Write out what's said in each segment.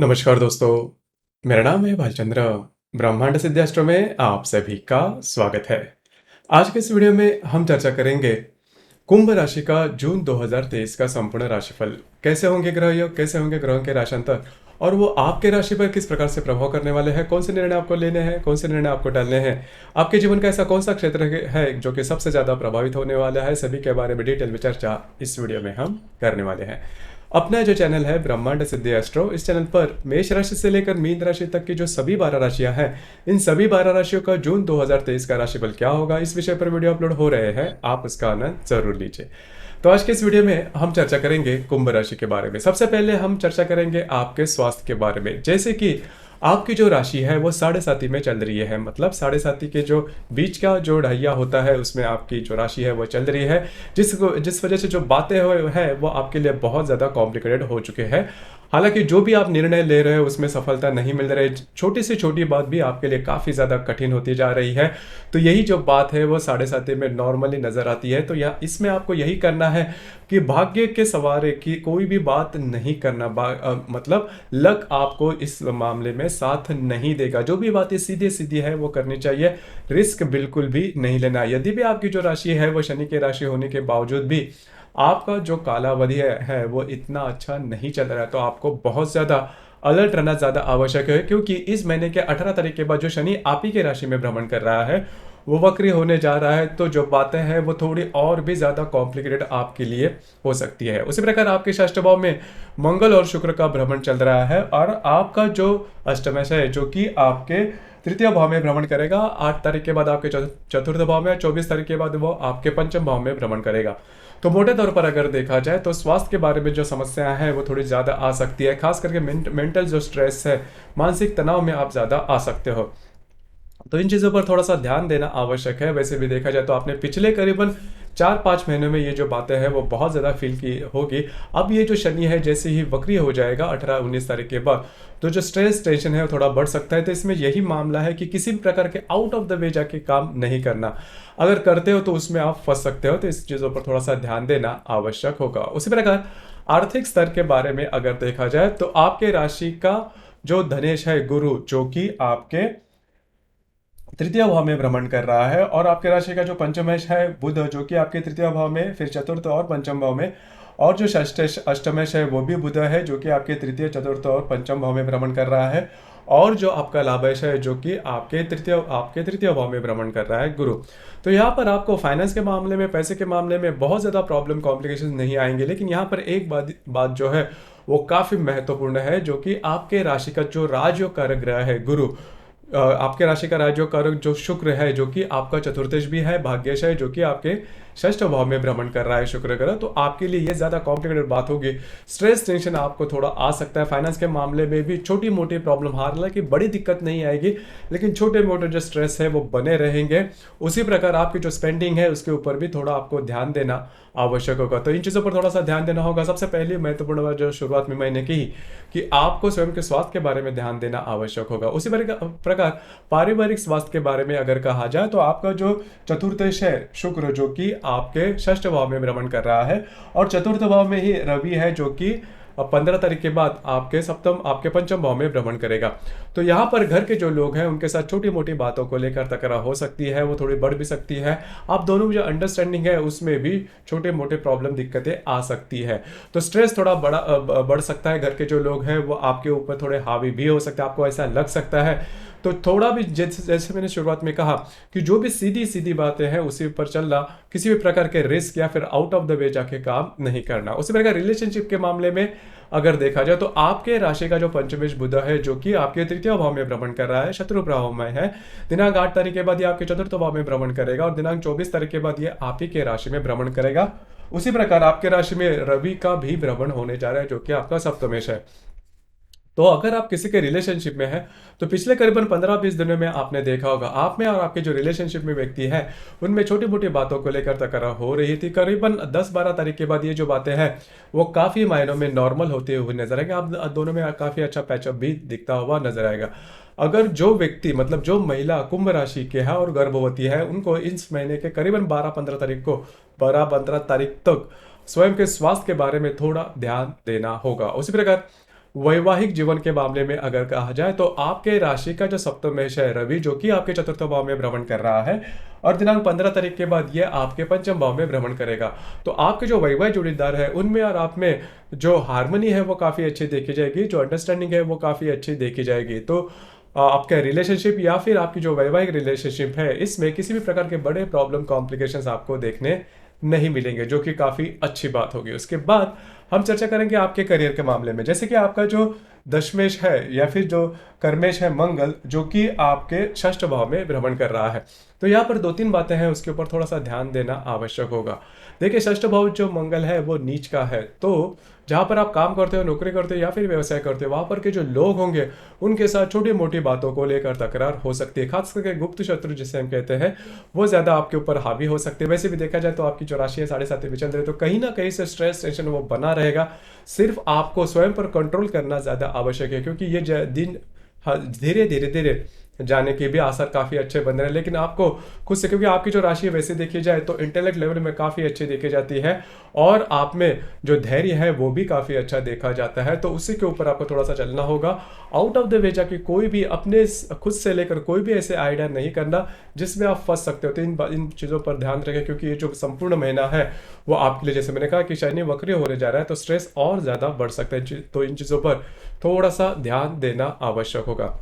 नमस्कार दोस्तों, मेरा नाम है भालचंद्र। ब्रह्मांड सिद्धास्ट्रो में आप सभी का स्वागत है। आज के इस वीडियो में हम चर्चा करेंगे कुंभ राशि का जून 2023 का संपूर्ण राशिफल। कैसे होंगे ग्रह योग, कैसे होंगे ग्रहों के राशांतर और वो आपके राशि पर किस प्रकार से प्रभाव करने वाले हैं, कौन से निर्णय आपको लेने हैं, कौन से निर्णय आपको डालने हैं, आपके जीवन का ऐसा कौन सा क्षेत्र है जो कि सबसे ज्यादा प्रभावित होने वाला है, सभी के बारे में डिटेल में चर्चा इस वीडियो में हम करने वाले हैं। अपना जो चैनल है ब्रह्मांड सिद्धि एस्ट्रो, इस चैनल पर मेष राशि से लेकर मीन राशि तक की जो सभी 12 राशियां हैं, इन सभी 12 राशियों का जून 2023 का राशिफल क्या होगा, इस विषय पर वीडियो अपलोड हो रहे हैं। आप उसका आनंद जरूर लीजिए। तो आज के इस वीडियो में हम चर्चा करेंगे कुंभ राशि के बारे में। सबसे पहले हम चर्चा करेंगे आपके स्वास्थ्य के बारे में। जैसे कि आपकी जो राशि है वो साढ़े साथी में चल रही है, मतलब साढ़े साथी के जो बीच का जो ढैया होता है उसमें आपकी जो राशि है वो चल रही है, जिस वजह से जो बातें है वो आपके लिए बहुत ज़्यादा कॉम्प्लिकेटेड हो चुके हैं। हालांकि जो भी आप निर्णय ले रहे हो उसमें सफलता नहीं मिल रही, छोटी से छोटी बात भी आपके लिए काफ़ी ज़्यादा कठिन होती जा रही है। तो यही जो बात है वो साढ़े साथी में नॉर्मली नज़र आती है। तो यह इसमें आपको यही करना है कि भाग्य के सवारे की कोई भी बात नहीं करना। मतलब लक आपको इस मामले में साथ नहीं देगा। जो भी बातें सीधी सीधी है वो करनी चाहिए, रिस्क बिल्कुल भी नहीं लेना। यदि भी आपकी जो राशि है वो शनि की राशि होने के बावजूद भी आपका जो कालावधि है वो इतना अच्छा नहीं चल रहा है, तो आपको बहुत ज़्यादा अलर्ट रहना ज़्यादा आवश्यक है। क्योंकि इस महीने के 18 तारीख के बाद जो शनि आप ही के राशि में भ्रमण कर रहा है वो वक्री होने जा रहा है। तो जो बातें हैं वो थोड़ी और भी ज़्यादा कॉम्प्लिकेटेड आपके लिए हो सकती है। उसी प्रकार आपके षष्ठ भाव में मंगल और शुक्र का भ्रमण चल रहा है और आपका जो अष्टमेश है जो कि आपके तृतीय भाव में भ्रमण करेगा। 8 तारीख के बाद आपके चतुर्थ भाव में, 24 तारीख के बाद वो आपके पंचम भाव में भ्रमण करेगा। तो मोटे तौर पर अगर देखा जाए तो स्वास्थ्य के बारे में जो समस्याएं हैं वो थोड़ी ज़्यादा आ सकती है। खास करके मेंटल जो स्ट्रेस है, मानसिक तनाव में आप ज़्यादा आ सकते हो। तो इन चीज़ों पर थोड़ा सा ध्यान देना आवश्यक है। वैसे भी देखा जाए तो आपने पिछले करीबन 4-5 महीनों में ये जो बातें हैं वो बहुत ज़्यादा फील की होगी। अब ये जो शनि है जैसे ही वक्री हो जाएगा 18-19 तारीख के बाद, तो जो स्ट्रेस टेंशन है वो थोड़ा बढ़ सकता है। तो इसमें यही मामला है कि किसी भी प्रकार के आउट ऑफ द वे जाके काम नहीं करना। अगर करते हो तो उसमें आप फंस सकते हो। तो इस चीज़ों पर थोड़ा सा ध्यान देना आवश्यक होगा। उसी प्रकार आर्थिक स्तर के बारे में अगर देखा जाए तो आपके राशि का जो धनेश है गुरु, जो कि आपके तृतीय भाव में भ्रमण कर रहा है, और आपके राशि का जो पंचमेश है बुध, जो कि आपके तृतीय भाव में, फिर चतुर्थ और पंचम भाव में, और जो षष्ठ अष्टमेश है वो भी बुध है जो कि आपके तृतीय, चतुर्थ और पंचम भाव में भ्रमण कर रहा है, और जो आपका लाभेश है जो कि आपके तृतीय भाव में भ्रमण कर रहा है गुरु। तो यहाँ पर आपको फाइनेंस के मामले में, पैसे के मामले में बहुत ज़्यादा प्रॉब्लम कॉम्प्लिकेशन नहीं आएंगे। लेकिन यहाँ पर एक बात जो है वो काफ़ी महत्वपूर्ण है, जो कि आपके राशि का जो राजयोग कारक ग्रह है गुरु, आपके राशि का राजयोग कारक जो शुक्र है, जो कि आपका चतुर्थेश भी है, भाग्येश है, जो कि आपके षष्ठ भाव में भ्रमण कर रहा है शुक्र ग्रह। तो आपके लिए ये ज़्यादा कॉम्प्लिकेटेड बात होगी। स्ट्रेस टेंशन आपको थोड़ा आ सकता है। फाइनेंस के मामले में भी छोटी मोटी प्रॉब्लम, हालांकि बड़ी दिक्कत नहीं आएगी, लेकिन छोटे मोटे जो स्ट्रेस है वो बने रहेंगे। उसी प्रकार आपकी जो स्पेंडिंग है उसके ऊपर भी थोड़ा आपको ध्यान देना आवश्यक होगा। तो इन चीज़ों पर थोड़ा सा ध्यान देना होगा। सबसे पहली महत्वपूर्ण बात जो शुरुआत में मैंने की कि आपको स्वयं के स्वास्थ्य के बारे में ध्यान देना आवश्यक होगा। उसी प्रकार पारिवारिक स्वास्थ्य के बारे में अगर कहा जाए तो आपका जो चतुर्थेश है शुक्र, जो कि आपके षष्ठ भाव में भ्रमण कर रहा है, और चतुर्थ भाव में ही रवि है जो कि 15 तारीख के बाद आपके पंचम भाव में भ्रमण करेगा। तो यहाँ पर घर के जो लोग हैं उनके साथ छोटी मोटी बातों को लेकर तकरार हो सकती है, वो थोड़ी बढ़ भी सकती है। आप दोनों में जो अंडरस्टैंडिंग है उसमें भी छोटे मोटे प्रॉब्लम, दिक्कतें आ सकती है। तो स्ट्रेस थोड़ा बढ़ सकता है। घर के जो लोग हैं वो आपके ऊपर थोड़े हावी भी हो सकते हैं, आपको ऐसा लग सकता है। तो थोड़ा भी जैसे मैंने शुरुआत में कहा कि जो भी सीधी सीधी बातें हैं उसी पर चलना, किसी भी प्रकार के रिस्क या फिर आउट ऑफ द वे जाके काम नहीं करना। उसी प्रकार रिलेशनशिप के मामले में अगर देखा जाए तो आपके राशि का जो पंचमेश बुध है, जो कि आपके तृतीय भाव में भ्रमण कर रहा है, शत्रु प्रभाव में है, दिनांक 8 तारीख के बाद ये आपके चतुर्थ भाव में भ्रमण करेगा, और दिनांक 24 तारीख के बाद ये आप ही के राशि में भ्रमण करेगा। उसी प्रकार आपके राशि में रवि का भी भ्रमण होने जा रहा है, जो कि आपका सप्तमेश है। तो अगर आप किसी के रिलेशनशिप में हैं तो पिछले करीबन 15-20 दिनों में आपने देखा होगा आप में और आपके जो रिलेशनशिप में व्यक्ति है उनमें छोटी मोटी बातों को लेकर तकरार हो रही थी। करीबन 10-12 तारीख के बाद ये जो बातें हैं वो काफ़ी मायनों में नॉर्मल होते हुए नजर आएंगे। आप दोनों में काफ़ी अच्छा पैचअप भी दिखता हुआ नजर आएगा। अगर जो व्यक्ति, मतलब जो महिला कुंभ राशि के है और गर्भवती है, उनको इस महीने के करीबन 12-15 तारीख तक स्वयं के स्वास्थ्य के बारे में थोड़ा ध्यान देना होगा। उसी प्रकार वैवाहिक जीवन के मामले में अगर कहा जाए तो आपके राशि का जो सप्तमेश है रवि, जो कि आपके चतुर्थ भाव में भ्रमण कर रहा है और दिनांक 15 तारीख के बाद ये आपके पंचम भाव में भ्रमण करेगा। तो आपके जो वैवाहिक जोड़ीदार है उनमें और आप में जो हार्मनी है वो काफ़ी अच्छी देखी जाएगी, जो अंडरस्टैंडिंग है वो काफ़ी अच्छी देखी जाएगी। तो आपका रिलेशनशिप या फिर आपकी जो वैवाहिक रिलेशनशिप है इसमें किसी भी प्रकार के बड़े प्रॉब्लम कॉम्प्लिकेशंस आपको देखने नहीं मिलेंगे, जो कि काफ़ी अच्छी बात होगी। उसके बाद हम चर्चा करेंगे आपके करियर के मामले में, जैसे कि आपका जो दशमेश है या फिर जो कर्मेश है मंगल, जो कि आपके षष्ठ भाव में भ्रमण कर रहा है। तो यहाँ पर दो तीन बातें हैं, उसके ऊपर थोड़ा सा ध्यान देना आवश्यक होगा। देखिए, षष्ठ भाव जो मंगल है वो नीच का है, तो जहाँ पर आप काम करते हो, नौकरी करते हो या फिर व्यवसाय करते हो, वहाँ पर के जो लोग होंगे उनके साथ छोटी मोटी बातों को लेकर तकरार हो सकती है। खास करके गुप्त शत्रु जिसे हम कहते हैं वो ज़्यादा आपके ऊपर हावी हो सकते हैं। वैसे भी देखा जाए तो आपकी जो राशि है 7.5 में चल रही है, तो कहीं ना कहीं से स्ट्रेस टेंशन वो बना रहेगा। सिर्फ आपको स्वयं पर कंट्रोल करना ज़्यादा आवश्यक है, क्योंकि ये दिन धीरे धीरे धीरे जाने के भी आसार काफ़ी अच्छे बन रहे हैं। लेकिन आपको खुद से, क्योंकि आपकी जो राशि है वैसे देखी जाए तो इंटेलेक्ट लेवल में काफ़ी अच्छी देखी जाती है और आप में जो धैर्य है वो भी काफ़ी अच्छा देखा जाता है, तो उसी के ऊपर आपको थोड़ा सा चलना होगा। आउट ऑफ द वे जाके कोई भी अपने खुद से लेकर कोई भी ऐसे आइडिया नहीं करना जिसमें आप फंस सकते हो। तो इन चीज़ों पर ध्यान रखें, क्योंकि ये जो संपूर्ण महीना है वो आपके लिए, जैसे मैंने कहा कि शनि वक्री होने जा रहा है, तो स्ट्रेस और ज़्यादा बढ़ सकता है। तो इन चीज़ों पर थोड़ा सा ध्यान देना आवश्यक होगा।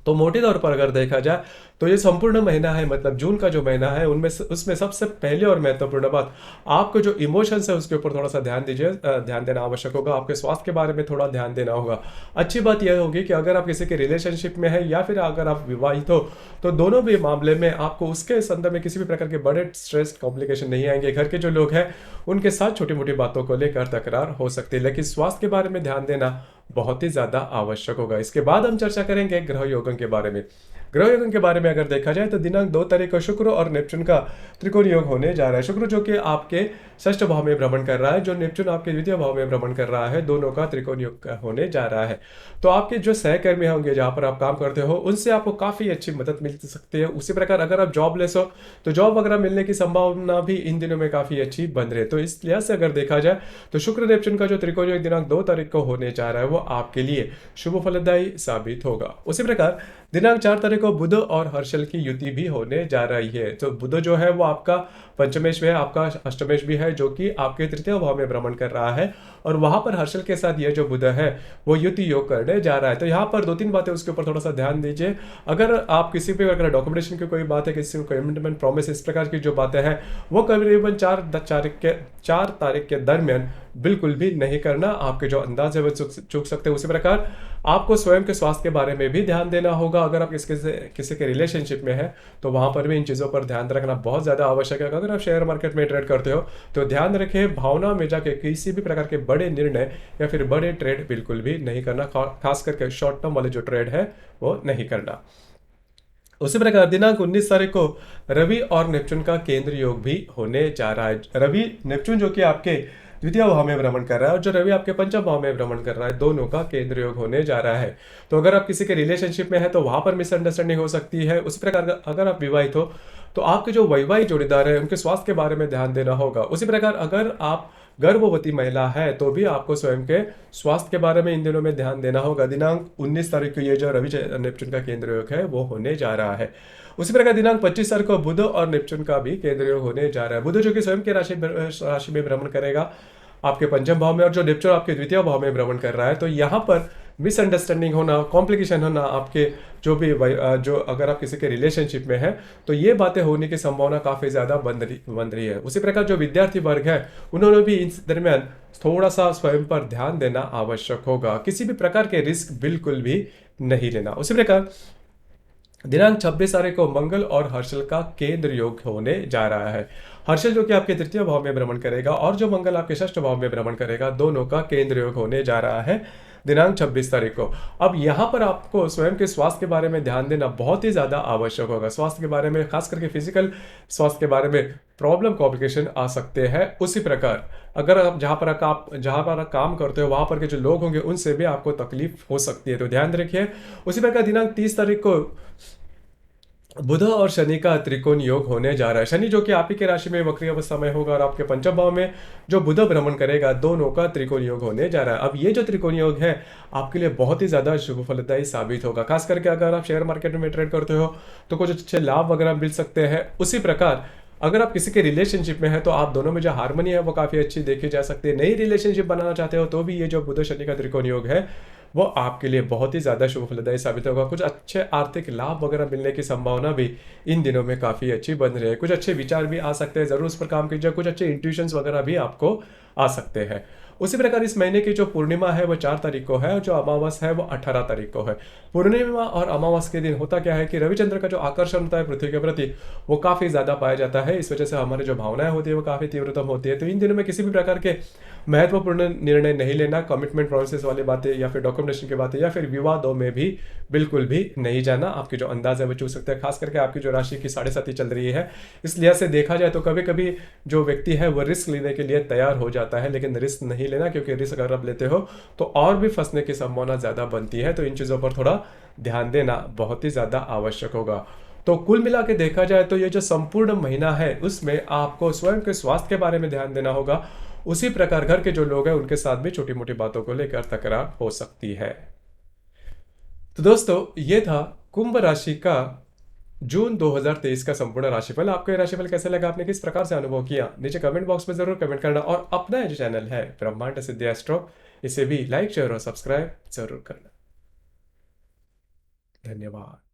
तो मोटे तौर पर अगर देखा जाए तो ये संपूर्ण महीना है, मतलब जून का जो महीना है उनमें उसमें सबसे पहले और महत्वपूर्ण बात, आपको जो इमोशंस है उसके ऊपर थोड़ा सा ध्यान दीजिए, ध्यान देना आवश्यक होगा। आपके स्वास्थ्य के बारे में थोड़ा ध्यान देना होगा। अच्छी बात यह होगी कि अगर आप किसी के रिलेशनशिप में है या फिर अगर आप विवाहित हो, तो दोनों भी मामले में आपको उसके संदर्भ में किसी भी प्रकार के बड़े स्ट्रेस कॉम्प्लिकेशन नहीं आएंगे। घर के जो लोग हैं उनके साथ छोटी मोटी बातों को लेकर तकरार हो सकती है, लेकिन स्वास्थ्य के बारे में ध्यान देना बहुत ही ज्यादा आवश्यक होगा। इसके बाद हम चर्चा करेंगे ग्रह योगों के बारे में। ग्रह योगों के बारे में अगर देखा जाए तो दिनांक 2 तारीख को शुक्र और नेपच्यून का त्रिकोण योग होने जा रहा है। शुक्र जो कि आपके षष्ठ भाव में भ्रमण कर रहा है, जो नेपच्यून आपके द्वितीय भाव में भ्रमण कर रहा है, दोनों का त्रिकोण योग होने जा रहा है। तो आपके जो सहकर्मी होंगे जहां पर आप काम करते हो उनसे आपको काफी अच्छी मदद मिल सकती है। उसी प्रकार अगर आप जॉबलेस हो तो जॉब वगैरह मिलने की संभावना भी इन दिनों में काफी अच्छी बन रही है। तो इस लिहाज से अगर देखा जाए तो शुक्र नेपच्यून का जो त्रिकोण योग दिनांक 2 तारीख को होने जा रहा है वो आपके लिए शुभ फलदायी साबित होगा। उसी प्रकार दिनांक 4 तारीख को बुध और हर्षल की युति भी होने जा रही है। तो बुध जो है वो आपका पंचमेश में है, आपका अष्टमेश भी है, जो कि आपके तृतीय भाव में भ्रमण कर रहा है और वहां पर हर्षल के साथ यह जो बुध है वो युति योग करने जा रहा है। तो यहाँ पर दो तीन बातें उसके ऊपर थोड़ा सा ध्यान दीजिए। अगर आप किसी पे अगर डॉक्यूमेंटेशन की कोई बात है, किसी को कमिटमेंट प्रॉमिस इस प्रकार की जो बातें हैं वो करीबन 4 तारीख के दरमियान बिल्कुल भी नहीं करना। आपके जो अंदाज है वो चूक सकते हैं। उसी प्रकार आपको स्वयं के स्वास्थ्य के बारे में भी ध्यान देना होगा। अगर आप किसी के रिलेशनशिप में है तो वहां पर भी इन चीज़ों पर ध्यान रखना बहुत ज़्यादा आवश्यक है। अगर आप शेयर मार्केट में ट्रेड करते हो तो ध्यान रखें, भावना में जाके किसी भी प्रकार के बड़े निर्णय या फिर बड़े ट्रेड बिल्कुल भी नहीं करना, खास करके शॉर्ट टर्म वाले जो ट्रेड है वो नहीं करना। उसी प्रकार दिनांक 19 तारीख को रवि और नेपच्यून का केंद्र योग भी होने जा रहा है। रवि नेपच्यून जो कि आपके द्वितीय भाव में भ्रमण कर रहा है और जो रवि आपके पंचम भाव में भ्रमण कर रहा है, दोनों का केंद्र योग होने जा रहा है। तो अगर आप किसी के रिलेशनशिप में है तो वहां पर मिसअंडरस्टैंडिंग हो सकती है। उसी प्रकार अगर आप विवाहित हो तो आपके जो वैवाहिक जोड़ीदार है उनके स्वास्थ्य के बारे में ध्यान देना होगा। उसी प्रकार अगर आप गर्भवती महिला है तो भी आपको स्वयं के स्वास्थ्य के बारे में इन दिनों में ध्यान देना होगा। दिनांक 19 तारीख को ये जो रवि नेपच्यून का केंद्र योग है वो होने जा रहा है। उसी प्रकार दिनांक 25 तारीख को बुध और नेपच्यून का भी केंद्र योग होने जा रहा है। बुध जो कि स्वयं के राशि में भ्रमण करेगा आपके पंचम भाव में और जो नेपच्यून आपके द्वितीय भाव में भ्रमण कर रहा है। तो यहाँ पर मिसअंडरस्टैंडिंग होना, कॉम्प्लिकेशन होना, आपके जो भी जो अगर आप किसी के रिलेशनशिप में है तो ये बातें होने की संभावना काफ़ी ज़्यादा बन रही है। उसी प्रकार जो विद्यार्थी वर्ग है उन्होंने भी इस दरमियान थोड़ा सा स्वयं पर ध्यान देना आवश्यक होगा। किसी भी प्रकार के रिस्क बिल्कुल भी नहीं लेना। उसी प्रकार दिनांक 26 तारीख को मंगल और हर्षल का केंद्र योग होने जा रहा है। हर्षल जो कि आपके तृतीय भाव में भ्रमण करेगा और जो मंगल आपके षष्ठ भाव में भ्रमण करेगा, दोनों का केंद्र योग होने जा रहा है दिनांक 26 तारीख को। अब यहाँ पर आपको स्वयं के स्वास्थ्य के बारे में ध्यान देना बहुत ही ज़्यादा आवश्यक होगा। स्वास्थ्य के बारे में, खास करके फिजिकल स्वास्थ्य के बारे में प्रॉब्लम कॉम्प्लिकेशन आ सकते हैं। उसी प्रकार अगर आप जहाँ पर आप काम करते हो वहाँ पर के जो लोग होंगे उनसे भी आपको तकलीफ हो सकती है, तो ध्यान रखिए। उसी प्रकार दिनांक 30 तारीख को बुध और शनि का त्रिकोण योग होने जा रहा है। शनि जो कि आप ही के राशि में वक्री अवस्था में होगा और आपके पंचम भाव में जो बुध भ्रमण करेगा, दोनों का त्रिकोण योग होने जा रहा है। अब ये जो त्रिकोण योग है आपके लिए बहुत ही ज़्यादा शुभ फलदायी साबित होगा। खास करके अगर आप शेयर मार्केट में ट्रेड करते हो तो कुछ अच्छे लाभ वगैरह मिल सकते हैं। उसी प्रकार अगर आप किसी के रिलेशनशिप में है तो आप दोनों में जो हार्मनी है वो काफ़ी अच्छी देखी जा सकती है। नई रिलेशनशिप बनाना चाहते हो तो भी ये जो बुध शनि का त्रिकोण योग है वो आपके लिए बहुत ही ज़्यादा शुभ फलदायी साबित होगा। कुछ अच्छे आर्थिक लाभ वगैरह मिलने की संभावना भी इन दिनों में काफ़ी अच्छी बन रही है। कुछ अच्छे विचार भी आ सकते हैं, ज़रूर उस पर काम कीजिए। कुछ अच्छे इंट्यूशंस वगैरह भी आपको आ सकते हैं। उसी प्रकार इस महीने की जो पूर्णिमा है वो 4 तारीख को है और जो अमावस है वो 18 तारीख को है। पूर्णिमा और अमावस के दिन होता क्या है कि रविचंद्र का जो आकर्षण होता है पृथ्वी के प्रति वो काफ़ी ज़्यादा पाया जाता है। इस वजह से हमारी जो भावनाएं होती है वो काफ़ी तीव्रतम होती है। तो इन दिनों में किसी भी प्रकार के महत्वपूर्ण निर्णय नहीं लेना, कमिटमेंट प्रोसेस वाली बातें या फिर डॉक्यूमेंटेशन की बातें या फिर विवादों में भी बिल्कुल भी नहीं जाना। आपके जो अंदाज है वो चूक सकते हैं। खास करके आपकी जो राशि की 7.5 चल रही है, इस लिहाज से देखा जाए तो कभी कभी जो व्यक्ति है वो रिस्क लेने के लिए तैयार हो जाता है, लेकिन रिस्क नहीं लेना, क्योंकि रिस्क अगर आप लेते हो तो और भी फंसने की संभावना ज़्यादा बनती है। तो इन चीज़ों पर थोड़ा ध्यान देना बहुत ही ज़्यादा आवश्यक होगा। तो कुल मिला के देखा जाए तो ये जो संपूर्ण महीना है उसमें आपको स्वयं के स्वास्थ्य के बारे में ध्यान देना होगा। उसी प्रकार घर के जो लोग हैं उनके साथ भी छोटी मोटी बातों को लेकर तकरार हो सकती है। तो दोस्तों ये था कुंभ राशि का जून 2023 का संपूर्ण राशिफल। आपको ये राशिफल कैसे लगा, आपने किस प्रकार से अनुभव किया, नीचे कमेंट बॉक्स में जरूर कमेंट करना। और अपना जो चैनल है ब्रह्मांड सिद्धि एस्ट्रो, इसे भी लाइक शेयर और सब्सक्राइब जरूर करना। धन्यवाद।